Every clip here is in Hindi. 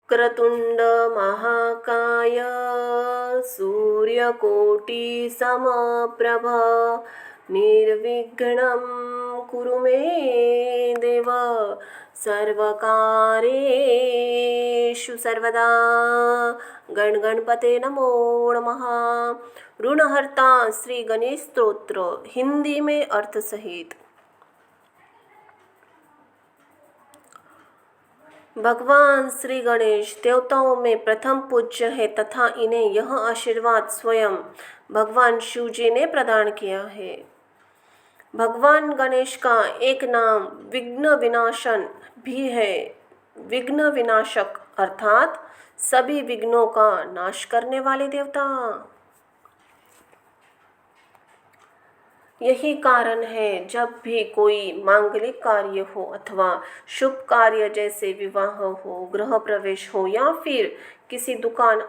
क्रतुंड महाकाय सूर्यकोटि समप्रभ निर्विघ्नं कुरु मे देव सर्वकार्येषु सर्वदा। गणगणपते नमो नमः। ऋणहर्ता श्री गणेश स्तोत्र हिंदी में अर्थ सहित। भगवान श्री गणेश देवताओं में प्रथम पूज्य है तथा इन्हें यह आशीर्वाद स्वयं भगवान शिव जी ने प्रदान किया है। भगवान गणेश का एक नाम विघ्न विनाशन भी है। विघ्न विनाशक अर्थात सभी विघ्नों का नाश करने वाले देवता। यही कारण है जब भी कोई मांगलिक कार्य हो अथवा शुभ कार्य जैसे विवाह हो, गृह प्रवेश हो या फिर किसी दुकान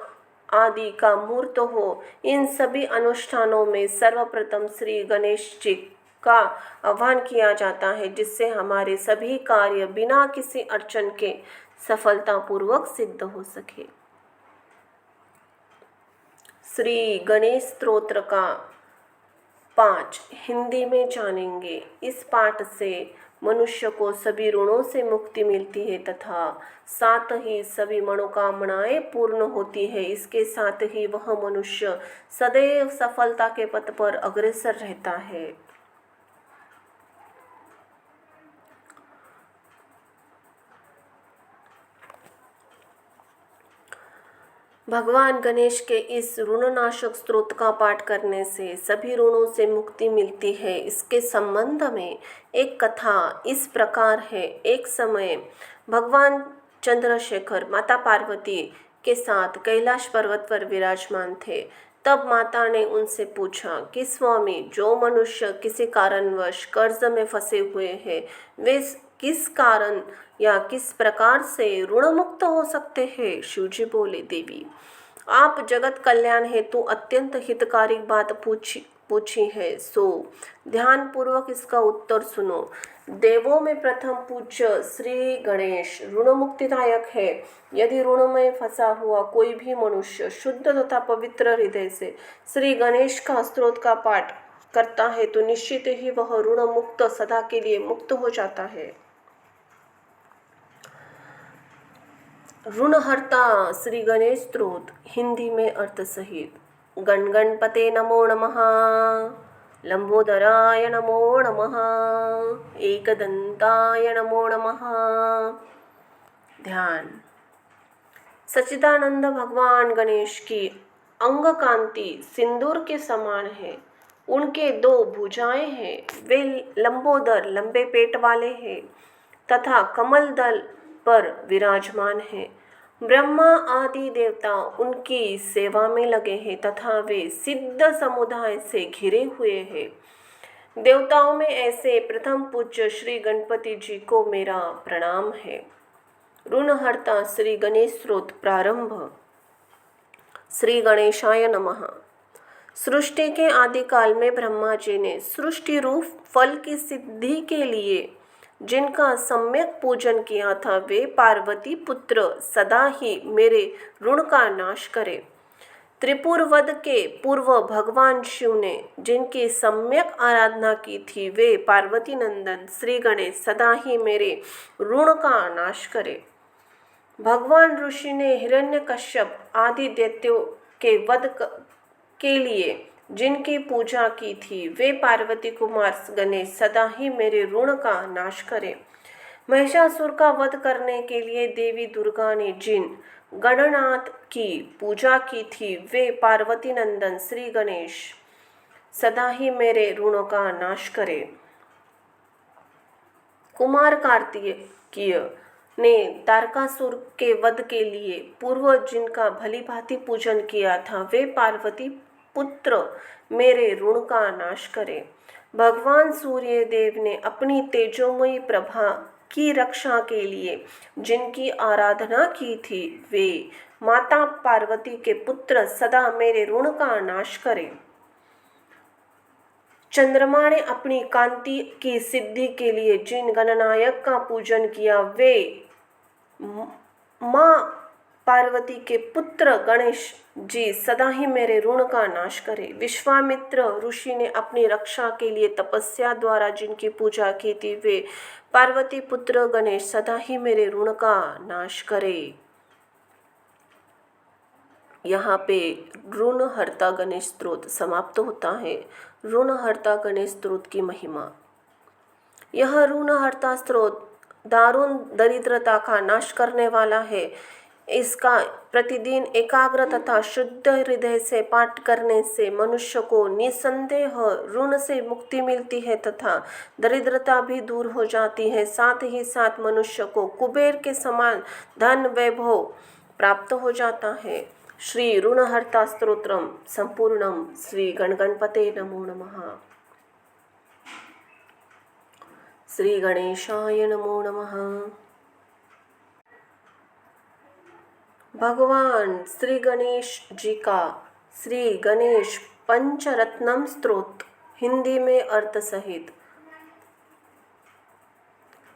आदि का मुहूर्त हो, इन सभी अनुष्ठानों में सर्वप्रथम श्री गणेश जी का आह्वान किया जाता है, जिससे हमारे सभी कार्य बिना किसी अड़चन के सफलतापूर्वक सिद्ध हो सके। श्री गणेश स्तोत्र का 5 हिंदी में जानेंगे। इस पाठ से मनुष्य को सभी ऋणों से मुक्ति मिलती है तथा साथ ही सभी मनोकामनाएं पूर्ण होती है। इसके साथ ही वह मनुष्य सदैव सफलता के पथ पर अग्रसर रहता है। भगवान गणेश के इस ऋणनाशक स्तोत्र का पाठ करने से सभी ऋणों से मुक्ति मिलती है। इसके संबंध में एक कथा इस प्रकार है। एक समय भगवान चंद्रशेखर माता पार्वती के साथ कैलाश पर्वत पर विराजमान थे। तब माता ने उनसे पूछा कि स्वामी, जो मनुष्य किसी कारणवश कर्ज में फंसे हुए हैं, वे किस कारण या किस प्रकार से ऋण मुक्त हो सकते हैं? शिवजी बोले, देवी, आप जगत कल्याण हेतु अत्यंत हितकारी बात पूछी है, सो ध्यान पूर्वक इसका उत्तर सुनो। देवों में प्रथम पूज्य श्री गणेश ऋण मुक्तिदायक है। यदि ऋण में फंसा हुआ कोई भी मनुष्य शुद्ध तथा पवित्र हृदय से श्री गणेश का स्तोत्र का पाठ करता है तो निश्चित ही वह ऋण मुक्त सदा के लिए मुक्त हो जाता है। ऋणहर्ता श्री गणेश स्तोत्र हिंदी में अर्थ सहित। गणगणपते नमो नमः, लंबोदराय नमो नमः, एकदंताय नमो नमः। ध्यान। सच्चिदानंद भगवान गणेश की अंग कांति सिंदूर के समान है। उनके 2 भुजाएं हैं। वे लंबोदर लंबे पेट वाले हैं तथा कमल दल पर विराजमान है। ब्रह्मा आदि देवता उनकी सेवा में लगे हैं तथा वे सिद्ध समुदाय से घिरे हुए हैं। देवताओं में ऐसे प्रथम पूज्य श्री गणपति जी को मेरा प्रणाम है। ऋणहर्ता श्री गणेश स्तोत्र प्रारंभ। श्री गणेशाय नमः। सृष्टि के आदिकाल में ब्रह्मा जी ने सृष्टि रूप फल की सिद्धि के लिए जिनका सम्यक पूजन किया था, वे पार्वती पुत्र सदा ही मेरे ऋण का नाश करे। त्रिपुर वध के पूर्व भगवान शिव ने जिनकी सम्यक आराधना की थी, वे पार्वती नंदन श्री गणेश सदा ही मेरे ऋण का नाश करे। भगवान ऋषि ने हिरण्यकश्यप आदि दैत्यों के वध के लिए जिनकी पूजा की थी, वे पार्वती कुमार गणेश सदा ही मेरे ऋण का नाश करें। महिषासुर का वध करने के लिए देवी दुर्गा ने जिन गणनाथ की पूजा की थी, वे पार्वती नंदन श्री गणेश सदा ही मेरे ऋणों का नाश करें। कुमार कार्तिकेय ने तारकासुर के वध के लिए पूर्व जिनका भली भांति पूजन किया था, वे पार्वती पुत्र मेरे ऋण का नाश करें। भगवान सूर्य देव ने अपनी तेजोमयी प्रभा की रक्षा के लिए जिनकी आराधना की थी, वे माता पार्वती के पुत्र सदा मेरे ऋण का नाश करें। चंद्रमा ने अपनी कांति की सिद्धि के लिए जिन गणनायक का पूजन किया, वे माँ पार्वती के पुत्र गणेश जी सदा ही मेरे ऋण का नाश करे। विश्वामित्र ऋषि ने अपनी रक्षा के लिए तपस्या द्वारा जिनकी पूजा की थी, वे पार्वती पुत्र गणेश सदा ही मेरे ऋण का नाश करे। यहाँ पे ऋण हर्ता गणेश स्तोत्र समाप्त होता है। ऋण हर्ता गणेश स्तोत्र की महिमा। यह ऋण हर्ता स्तोत्र दारुण दरिद्रता का नाश करने वाला है। इसका प्रतिदिन एकाग्र तथा शुद्ध हृदय से पाठ करने से मनुष्य को निसंदेह ऋण से मुक्ति मिलती है तथा दरिद्रता भी दूर हो जाती है। साथ ही साथ मनुष्य को कुबेर के समान धन वैभव प्राप्त हो जाता है। श्री ऋणहर्ता स्तोत्रम संपूर्णम। श्री गणगणपते नमो नमः। श्री गणेशाय नमो नमः। भगवान श्री गणेश जी का श्री गणेश पंचरत्नम स्तोत्र हिंदी में अर्थ सहित।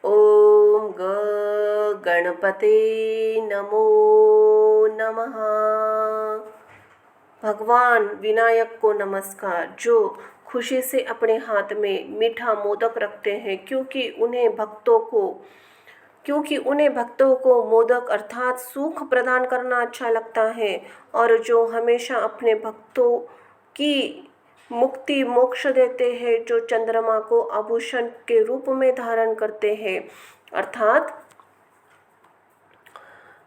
ओम गणपते नमो नमः। भगवान विनायक को नमस्कार, जो खुशी से अपने हाथ में मीठा मोदक रखते हैं, क्योंकि उन्हें भक्तों को मोदक अर्थात सुख प्रदान करना अच्छा लगता है, और जो हमेशा अपने भक्तों की मुक्ति मोक्ष देते हैं, जो चंद्रमा को आभूषण के रूप में धारण करते हैं, अर्थात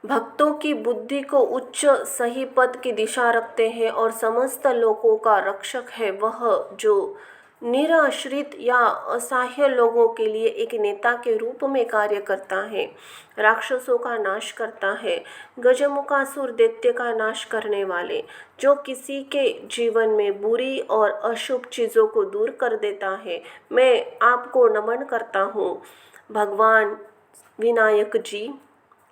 भक्तों की बुद्धि को उच्च सही पद की दिशा रखते हैं और समस्त लोगों का रक्षक है। वह जो निराश्रित या असहाय लोगों के लिए एक नेता के रूप में कार्य करता है, राक्षसों का नाश करता है, गजमुखासुर दैत्य का नाश करने वाले, जो किसी के जीवन में बुरी और अशुभ चीज़ों को दूर कर देता है, मैं आपको नमन करता हूँ। भगवान विनायक जी,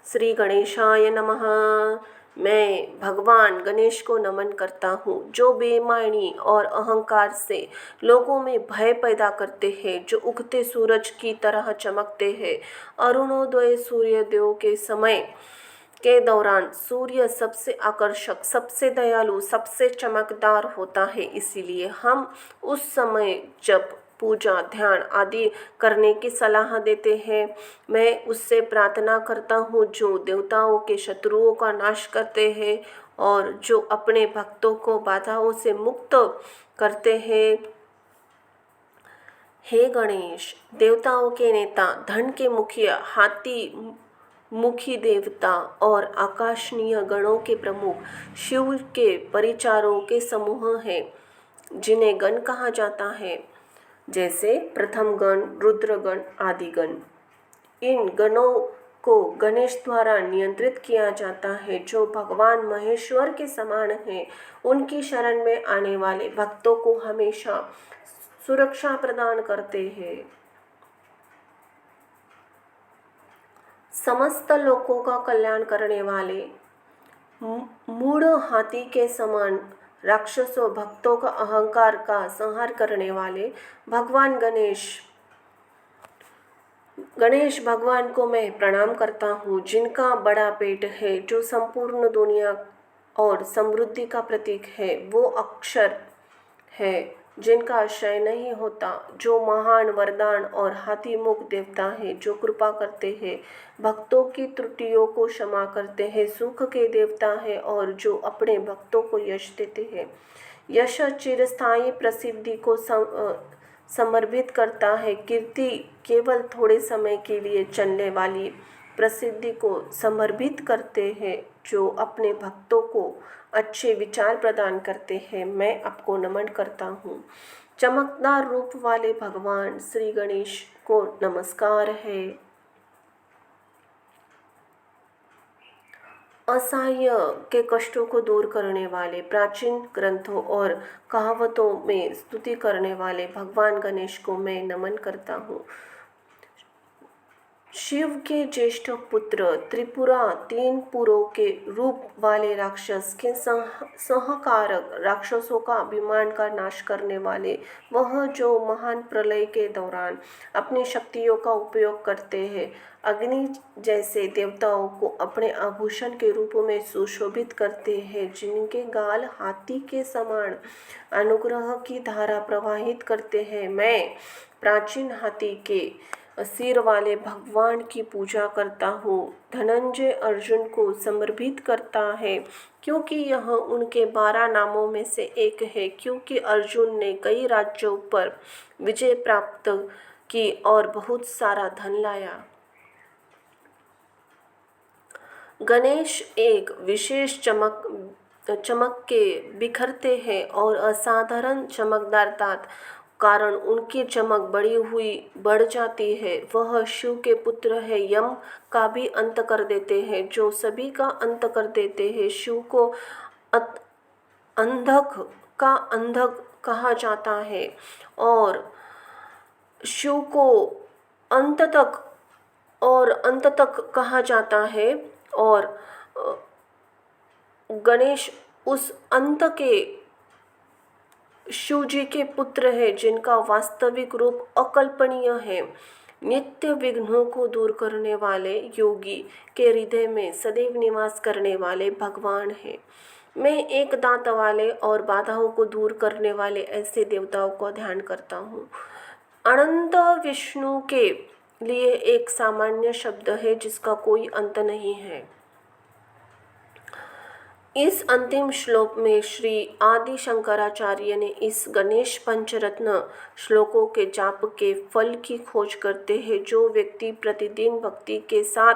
श्री गणेशाय नमः। मैं भगवान गणेश को नमन करता हूँ, जो बेईमानी और अहंकार से लोगों में भय पैदा करते हैं, जो उगते सूरज की तरह चमकते हैं। अरुणोदय सूर्योदय के समय के दौरान सूर्य सबसे आकर्षक, सबसे दयालु, सबसे चमकदार होता है। इसीलिए हम उस समय जब पूजा ध्यान आदि करने की सलाह देते हैं। मैं उससे प्रार्थना करता हूँ जो देवताओं के शत्रुओं का नाश करते हैं और जो अपने भक्तों को बाधाओं से मुक्त करते हैं। हे गणेश, देवताओं के नेता, धन के मुखिया, हाथी मुखी देवता और आकाशनीय गणों के प्रमुख शिव के परिचारों के समूह हैं, जिन्हें गण कहा जाता है, जैसे प्रथम गण, रुद्र गण आदि गण। इन गणों को गणेश द्वारा नियंत्रित किया जाता है, जो भगवान महेश्वर के समान हैं। उनकी शरण में आने वाले भक्तों को हमेशा सुरक्षा प्रदान करते हैं। समस्त लोगों का कल्याण करने वाले मूढ़ हाथी के समान राक्षसों भक्तों का अहंकार का संहार करने वाले भगवान गणेश भगवान को मैं प्रणाम करता हूँ, जिनका बड़ा पेट है, जो संपूर्ण दुनिया और समृद्धि का प्रतीक है। वो अक्षर है जिनका क्षय नहीं होता, जो महान वरदान और हाथीमुख देवता है, जो कृपा करते हैं, भक्तों की त्रुटियों को क्षमा करते हैं, सुख के देवता है और जो अपने भक्तों को यश देते हैं। यश चिरस्थायी प्रसिद्धि को समर्पित करता है। कीर्ति केवल थोड़े समय के लिए चलने वाली प्रसिद्धि को समर्पित करते हैं, जो अपने भक्तों को अच्छे विचार प्रदान करते हैं। मैं आपको नमन करता हूँ। चमकदार रूप वाले भगवान श्री गणेश को नमस्कार है। असहाय के कष्टों को दूर करने वाले, प्राचीन ग्रंथों और कहावतों में स्तुति करने वाले भगवान गणेश को मैं नमन करता हूँ। शिव के ज्येष्ठ पुत्र त्रिपुरा 3 पुरों के रूप वाले राक्षस के सहकारक, राक्षसों का अभिमान का नाश करने वाले, वह जो महान प्रलय के दौरान अपनी शक्तियों का उपयोग करते हैं, अग्नि जैसे देवताओं को अपने आभूषण के रूप में सुशोभित करते हैं, जिनके गाल हाथी के समान अनुग्रह की धारा प्रवाहित करते हैं। मैं प्राचीन हाथी के सिर वाले भगवान की पूजा करता हूँ। धनंजय अर्जुन को समर्पित करता है, क्योंकि यह उनके 12 नामों में से एक है, क्योंकि अर्जुन ने कई राज्यों पर विजय प्राप्त की और बहुत सारा धन लाया। गणेश एक विशेष चमक के बिखरते हैं और असाधारण चमकदार दांत कारण उनकी चमक बढ़ जाती है। वह शिव के पुत्र है, यम का भी अंत कर देते हैं, जो सभी का अंत कर देते हैं। शिव को अंधक का अंधक कहा जाता है और शिव को अंत तक कहा जाता है और गणेश उस अंत के शिव जी के पुत्र है, जिनका वास्तविक रूप अकल्पनीय है। नित्य विघ्नों को दूर करने वाले, योगी के हृदय में सदैव निवास करने वाले भगवान हैं। मैं एक दांत वाले और बाधाओं को दूर करने वाले ऐसे देवताओं को ध्यान करता हूँ। अनंत विष्णु के लिए एक सामान्य शब्द है जिसका कोई अंत नहीं है। इस अंतिम श्लोक में श्री आदि शंकराचार्य ने इस गणेश पंचरत्न श्लोकों के जाप के फल की खोज करते हैं। जो व्यक्ति प्रतिदिन भक्ति के साथ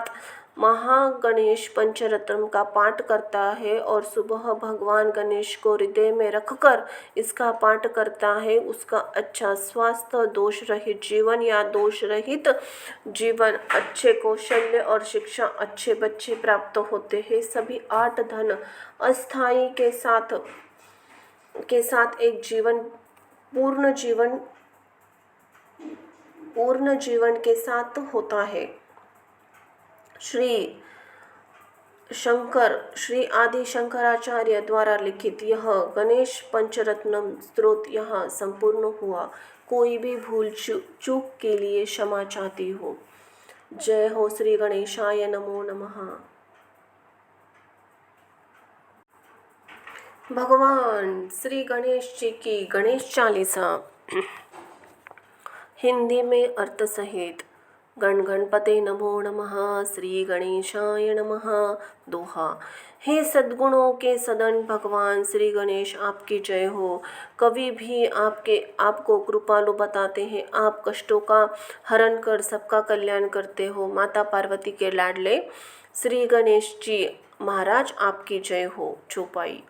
महागणेश पंचरत्न का पाठ करता है और सुबह भगवान गणेश को हृदय में रखकर इसका पाठ करता है, उसका अच्छा स्वास्थ्य, दोष रहित जीवन या दोष रहित जीवन, अच्छे कौशल्य और शिक्षा, अच्छे बच्चे प्राप्त होते हैं। सभी 8 धन अस्थाई के साथ एक पूर्ण जीवन के साथ होता है। श्री आदि शंकराचार्य द्वारा लिखित यह गणेश पंचरत्नम स्तोत्र यहाँ संपूर्ण हुआ। कोई भी भूल चूक के लिए क्षमा चाहती हूँ। जय हो श्री गणेशाय नमो नमः। भगवान श्री गणेश जी की गणेश चालीसा हिंदी में अर्थ सहित। गण गणपते नमो नमः, श्री गणेशाय नमः। दोहा। हे सद्गुणों के सदन भगवान श्री गणेश, आपकी जय हो। कवि भी आपको कृपालु बताते हैं। आप कष्टों का हरण कर सबका कल्याण करते हो। माता पार्वती के लाडले श्री गणेश जी महाराज, आपकी जय हो। चौपाई।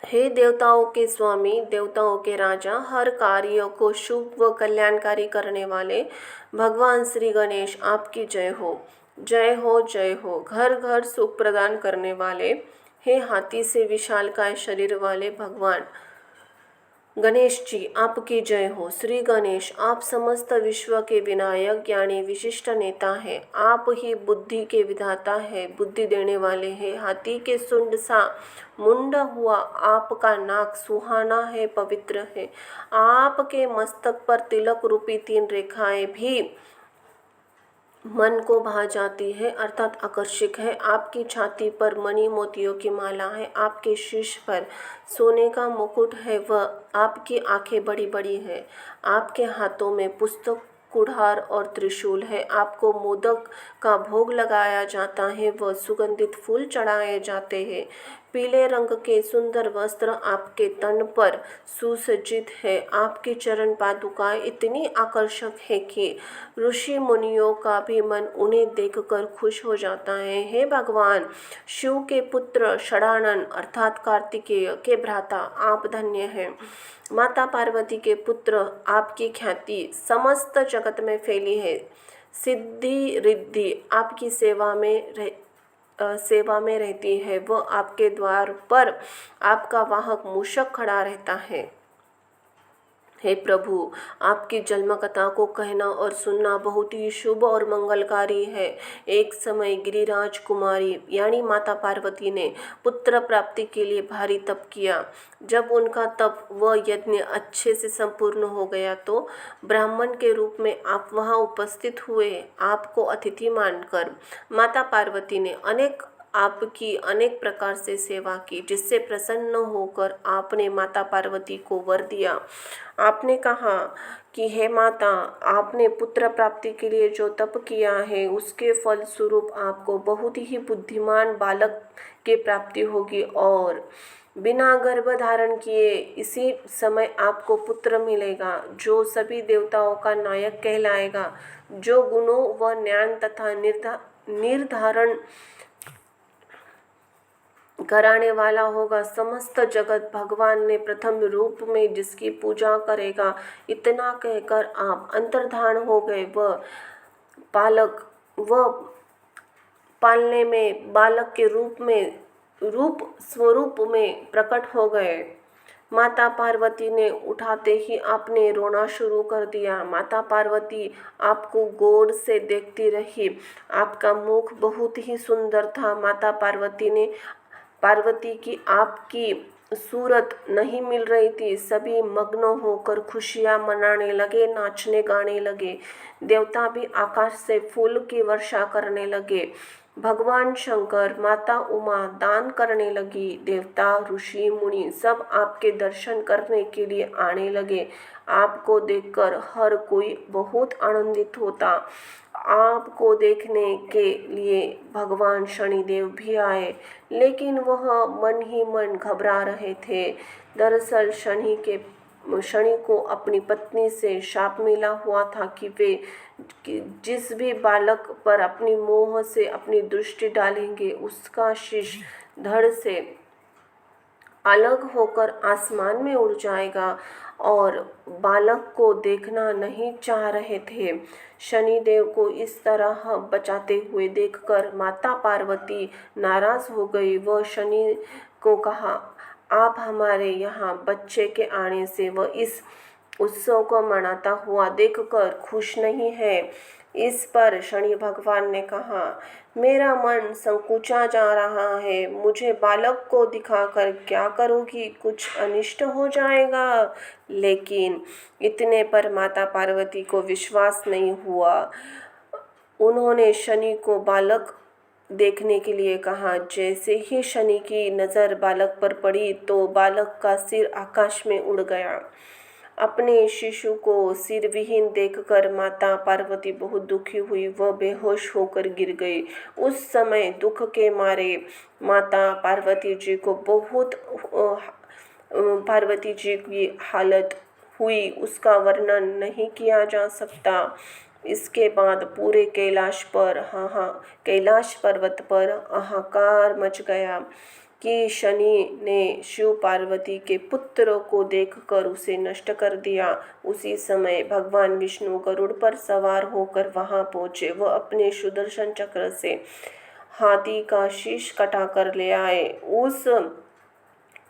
हे देवताओं के स्वामी, देवताओं के राजा, हर कार्य को शुभ व कल्याणकारी करने वाले भगवान श्री गणेश, आपकी जय हो। जय हो, जय हो। घर घर सुख प्रदान करने वाले, हे हाथी से विशालकाय शरीर वाले भगवान गणेश जी, आपकी जय हो। श्री गणेश, आप समस्त विश्व के विनायक, ज्ञानी, विशिष्ट नेता हैं। आप ही बुद्धि के विधाता हैं, बुद्धि देने वाले हैं। हाथी के सुंड सा मुंड हुआ आपका नाक सुहाना है, पवित्र है। आपके मस्तक पर तिलक रूपी 3 रेखाएं भी मन को भा जाती है, अर्थात आकर्षक है। आपकी छाती पर मणि मोतियों की माला है, आपके शीश पर सोने का मुकुट है व आपकी आंखें बड़ी बड़ी है। आपके हाथों में पुस्तक, कुठार और त्रिशूल है। आपको मोदक का भोग लगाया जाता है व सुगंधित फूल चढ़ाए जाते हैं। पीले रंग के सुंदर वस्त्र आपके तन पर सुसज्जित है। आपकी चरण पादुकाएं इतनी आकर्षक है कि ऋषि मुनियों का भी मन उन्हें देखकर खुश हो जाता है। हे भगवान शिव के पुत्र षडानन अर्थात कार्तिकेय के भ्राता, आप धन्य हैं। माता पार्वती के पुत्र, आपकी ख्याति समस्त जगत में फैली है। सिद्धि रिद्धि आपकी सेवा में रहती है। वह आपके द्वार पर आपका वाहक मूषक खड़ा रहता है। हे प्रभु, आपकी जन्म कथा को कहना और सुनना बहुत ही शुभ और मंगलकारी है। एक समय गिरिराज कुमारी यानी माता पार्वती ने पुत्र प्राप्ति के लिए भारी तप किया। जब उनका तप व यज्ञ अच्छे से संपूर्ण हो गया तो ब्राह्मण के रूप में आप वहां उपस्थित हुए। आपको अतिथि मानकर माता पार्वती ने आपकी अनेक प्रकार से सेवा की, जिससे प्रसन्न होकर आपने माता पार्वती को वर दिया। आपने कहा कि हे माता, आपने पुत्र प्राप्ति के लिए जो तप किया है उसके फल स्वरूप आपको बहुत ही बुद्धिमान बालक की प्राप्ति होगी और बिना गर्भ धारण किए इसी समय आपको पुत्र मिलेगा, जो सभी देवताओं का नायक कहलाएगा, जो गुणों व ज्ञान तथा निर्धारण कराने वाला होगा। समस्त जगत भगवान ने प्रथम रूप में जिसकी पूजा करेगा। इतना कहकर आप अंतर्धान हो गए व पालने में बालक के रूप स्वरूप में प्रकट हो गए। माता पार्वती ने उठाते ही आपने रोना शुरू कर दिया। माता पार्वती आपको गौर से देखती रही। आपका मुख बहुत ही सुंदर था। माता पार्वती की आपकी सूरत नहीं मिल रही थी। सभी मग्न होकर खुशियां मनाने लगे, नाचने गाने लगे। देवता भी आकाश से फूल की वर्षा करने लगे। भगवान शंकर, माता उमा दान करने लगी। देवता, ऋषि, मुनि सब आपके दर्शन करने के लिए आने लगे। आपको देखकर हर कोई बहुत आनंदित होता। आपको देखने के लिए भगवान शनिदेव भी आए, लेकिन वह मन ही मन घबरा रहे थे। दरअसल शनि को अपनी पत्नी से शाप मिला हुआ था कि जिस भी बालक पर अपनी मोह से अपनी दृष्टि डालेंगे उसका शीश धड़ से अलग होकर आसमान में उड़ जाएगा, और बालक को देखना नहीं चाह रहे थे। शनिदेव को इस तरह बचाते हुए देखकर माता पार्वती नाराज हो गई। वह शनि को कहा, आप हमारे यहाँ बच्चे के आने से व इस उत्सव को मनाता हुआ देखकर खुश नहीं है। इस पर शनि भगवान ने कहा, मेरा मन संकुचा जा रहा है। मुझे बालक को दिखाकर क्या करोगी? कुछ अनिष्ट हो जाएगा। लेकिन इतने पर माता पार्वती को विश्वास नहीं हुआ। उन्होंने शनि को बालक देखने के लिए कहा। जैसे ही शनि की नज़र बालक पर पड़ी तो बालक का सिर आकाश में उड़ गया। अपने शिशु को सिरविहीन देखकर माता पार्वती बहुत दुखी हुई। वह बेहोश होकर गिर गई। उस समय दुख के मारे माता पार्वती जी को पार्वती जी की हालत हुई, उसका वर्णन नहीं किया जा सकता। इसके बाद पूरे कैलाश पर्वत पर हाहाकार मच गया कि शनि ने शिव पार्वती के पुत्र को देखकर उसे नष्ट कर दिया। उसी समय भगवान विष्णु गरुड़ पर सवार होकर वहां पहुंचे। वह अपने सुदर्शन चक्र से हाथी का शीश कटा कर ले आए।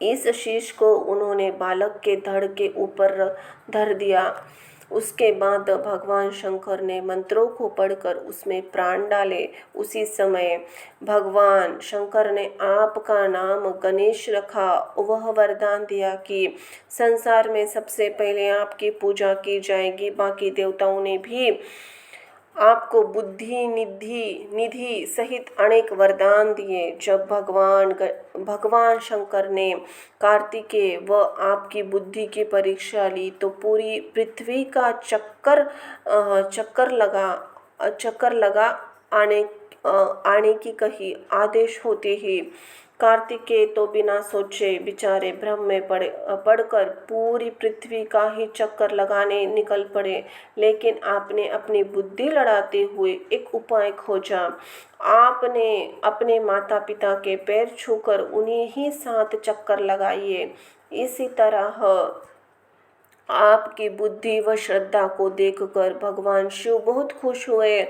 इस शीश को उन्होंने बालक के धड़ के ऊपर धर दिया। उसके बाद भगवान शंकर ने मंत्रों को पढ़कर उसमें प्राण डाले। उसी समय भगवान शंकर ने आपका नाम गणेश रखा। वह वरदान दिया कि संसार में सबसे पहले आपकी पूजा की जाएगी। बाकी देवताओं ने भी आपको बुद्धि निधि सहित अनेक वरदान दिए। जब भगवान शंकर ने कार्तिकेय व आपकी बुद्धि की परीक्षा ली तो पूरी पृथ्वी का चक्कर लगा आने की कही। आदेश होते ही कार्तिकेय तो बिना सोचे विचारे भ्रम में पड़कर पूरी पृथ्वी का ही चक्कर लगाने निकल पड़े। लेकिन आपने अपनी बुद्धि लड़ाते हुए एक उपाय खोजा। आपने अपने माता पिता के पैर छूकर उन्हें ही 7 चक्कर लगाइए। इसी तरह आपकी बुद्धि व श्रद्धा को देखकर भगवान शिव बहुत खुश हुए।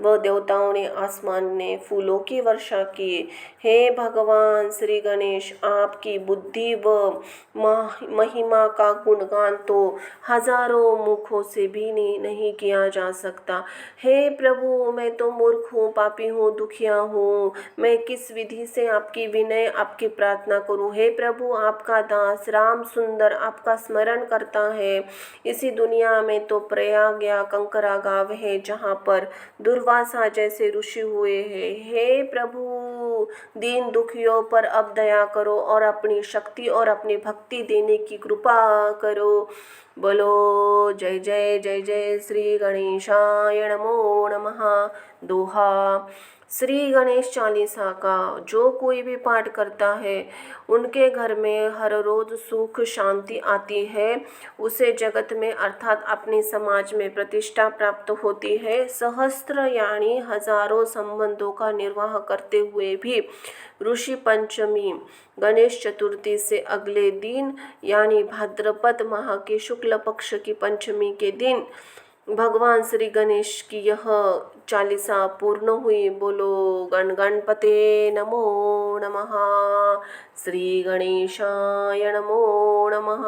वह देवताओं ने आसमान में फूलों की वर्षा की। हे भगवान श्री गणेश, आपकी बुद्धि व महिमा का गुणगान तो हजारों मुखों से भी नहीं किया जा सकता। हे प्रभु, मैं तो मूर्ख हूँ, पापी हूँ, दुखिया हूँ। मैं किस विधि से आपकी विनय, आपकी प्रार्थना करूँ। हे प्रभु, आपका दास राम सुंदर आपका स्मरण करता है। इसी दुनिया में तो प्रयाग या कंकरा गाँव है जहाँ पर दुर्वासा जैसे ऋषि हुए हैं। हे प्रभु, दीन दुखियों पर अब दया करो और अपनी शक्ति और अपनी भक्ति देने की कृपा करो। बोलो जय जय जय जय श्री गणेशाय नमो नमः। दोहा। श्री गणेश चालीसा का जो कोई भी पाठ करता है उनके घर में हर रोज सुख शांति आती है। उसे जगत में अर्थात अपने समाज में प्रतिष्ठा प्राप्त होती है। सहस्त्र यानी हजारों संबंधों का निर्वाह करते हुए भी ऋषि पंचमी गणेश चतुर्थी से अगले दिन यानी भाद्रपद माह के शुक्ल पक्ष की पंचमी के दिन भगवान श्री गणेश की यह चालीसा पूर्ण हुई। बोलो गण गणपते नमो नमः। श्री गणेशाय नमो नमः।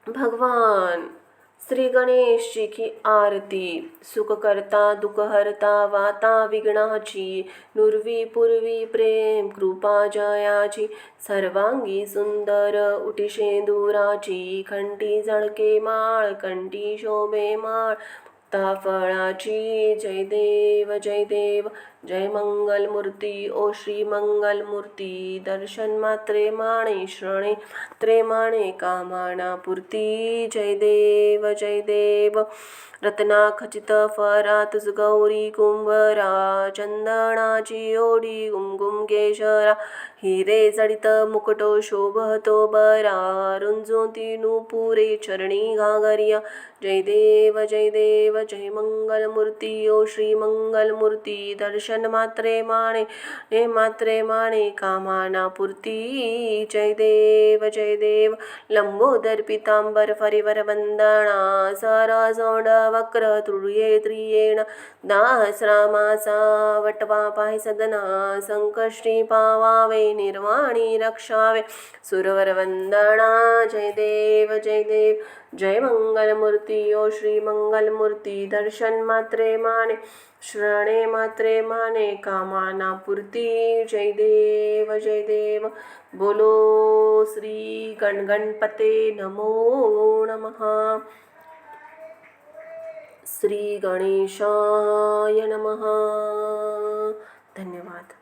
भगवान श्री गणेश जी की आरती। सुख करता दुख हरता वाता विघ्नाची, नुरवी पूर्वी प्रेम कृपा जयाची, सर्वांगी सुंदर उटी शेंदुराची, कंठी झळके माळ कंठी शोभे माळ फळाची। जय देव जय देव जय मंगल मूर्ती ओ श्री मंगल मूर्ती, दर्शन मात्रे माणे श्रणे मात्रे माणे कामना पूर्ती। जय देव जय देव। रत्ना खचित फरा तुझ गौरी कुंभरा, चंदनाची ओढी गुमगुम केशरा, हिरे जडित मुकुटो शोभतो बरा, रुंजोती नुपुरे चरणी घागरिया। जय देव जय देव जय मंगल मूर्ती ओ श्री मंगल मूर्ती, दर्शन मात्रे माणे कामना पूर्ती। जय देव जय देव। लंबोदर पीतांबर फरिवर वंदना, सरसोंड वक्र तुळये त्रियेण, दास रामाचा वटवा पाहि सदना, संकष्टी पावावे निर्वाणी रक्षावे, सुरवर वंदना। जय देव जय देव जय मंगल मूर्ती ओ श्री मंगल मूर्ती, दर्शन मात्रे माणे श्रणे मात्रे माणे कामना पूर्ती। जय देव जय देव। बोलो श्री गणगणपते नमो नमः। श्री गणेशाय नमः। धन्यवाद।